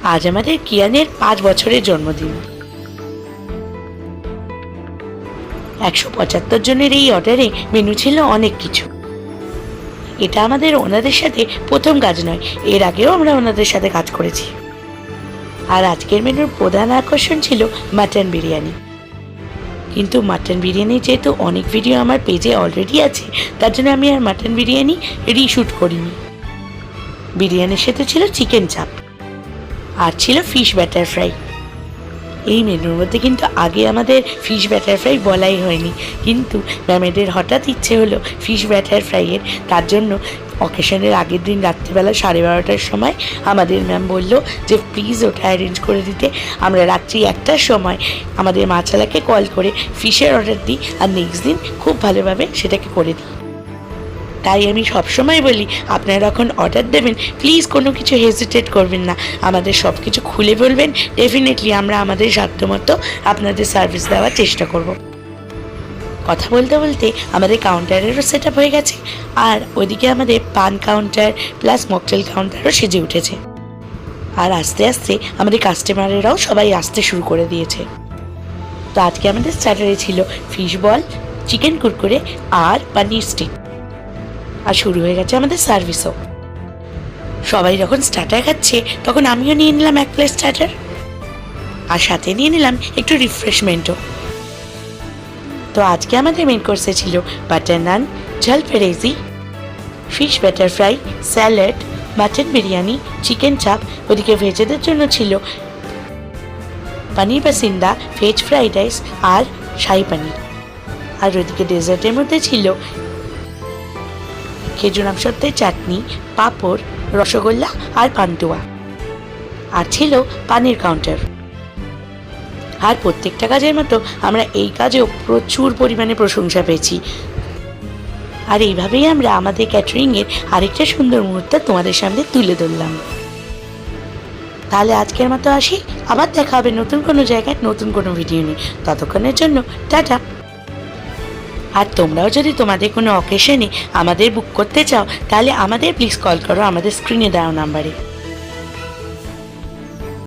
আজ আমাদের কিয়ানের 5 বছরের জন্মদিন। 175 জনের এই অর্ডারে মেনু ছিল অনেক কিছু। এটা আমাদের ওনাদের সাথে প্রথম কাজ নয়, এর আগেও আমরা ওনাদের সাথে কাজ করেছি। আর আজকের মেনুর প্রধান আকর্ষণ ছিল মাটন বিরিয়ানি। কিন্তু মাটন বিরিয়ানি যেহেতু অনেক ভিডিও আমার পেজে অলরেডি আছে, তার জন্য আমি আর মাটন বিরিয়ানি রিশুট করিনি। বিরিয়ানির সাথে ছিল চিকেন চাপ আর ছিল ফিশ ব্যাটার ফ্রাই। এই মেনুর মধ্যে কিন্তু আগে আমাদের ফিশ ব্যাটার ফ্রাই বলাই হয়নি, কিন্তু ম্যামেদের হঠাৎ ইচ্ছে হলো ফিশ ব্যাটার ফ্রাইয়ের। তার জন্য অকেশনের আগের দিন রাত্রিবেলা 12:30টার সময় আমাদের ম্যাম বলল যে প্লিজ ওটা অ্যারেঞ্জ করে দিতে। আমরা রাত্রি 1টার সময় আমাদের মাছালাকে কল করে ফিশের অর্ডার দিই আর নেক্সট দিন খুব ভালোভাবে সেটাকে করে দিই। তাই আমি সবসময় বলি, আপনারা যখন অর্ডার দেবেন প্লিজ কোনো কিছু হেজিটেট করবেন না, আমাদের সব কিছু খুলে বলবেন। ডেফিনেটলি আমরা আমাদের সাধ্যমতো আপনাদের সার্ভিস দেওয়ার চেষ্টা করব। কথা বলতে বলতে আমাদের কাউন্টারেরও সেট আপ হয়ে গেছে, আর ওইদিকে আমাদের পান কাউন্টার প্লাস মকটেল কাউন্টারও সেজে উঠেছে। আর আস্তে আস্তে আমাদের কাস্টমারেরাও সবাই আসতে শুরু করে দিয়েছে। তো আজকে আমাদের স্টার্টারে ছিল ফিশ বল, চিকেন কুরকুরে আর পানির স্টিক। আর শুরু হয়ে গেছে আমাদের সার্ভিসও। সবাই যখন স্টার্টার খাচ্ছে তখন আমিও নিয়ে নিলাম 1 প্লেট স্টার্টার, আর সাথে নিয়ে নিলাম একটু রিফ্রেশমেন্টও। তো আজকে আমাদের মেন কোর্সে ছিল butter naan, jalfrezi, fish batter fry, salad, mutton biryani, chicken chaap. ওদিকে ভেজেদের জন্য ছিল পনির বাসিন্দা, ভেজ ফ্রাইড রাইস আর শাহি পনির। আর ওদিকে ডেজার্টের মধ্যে ছিল খেজুর আমসত্ত্বের চাটনি, পাঁপড়, রসগোল্লা আর পান্তুয়া। আর ছিল পানির কাউন্টার। আর প্রত্যেকটা কাজের মতো আমরা এই কাজেও প্রচুর পরিমাণে প্রশংসা পেয়েছি। আর এইভাবেই আমরা আমাদের ক্যাটারিংয়ের আরেকটা সুন্দর মুহূর্ত তোমাদের সামনে তুলে ধরলাম। তাহলে আজকের মতো আসি, আবার দেখা হবে নতুন কোনো জায়গায় নতুন কোনো ভিডিও নিয়ে। ততক্ষণের জন্য টাটা। আর তোমরাও যদি তোমাদের কোনো অকেশনে আমাদের বুক করতে চাও, তাহলে আমাদের প্লিজ কল করো আমাদের স্ক্রিনে দেওয়া নাম্বারে।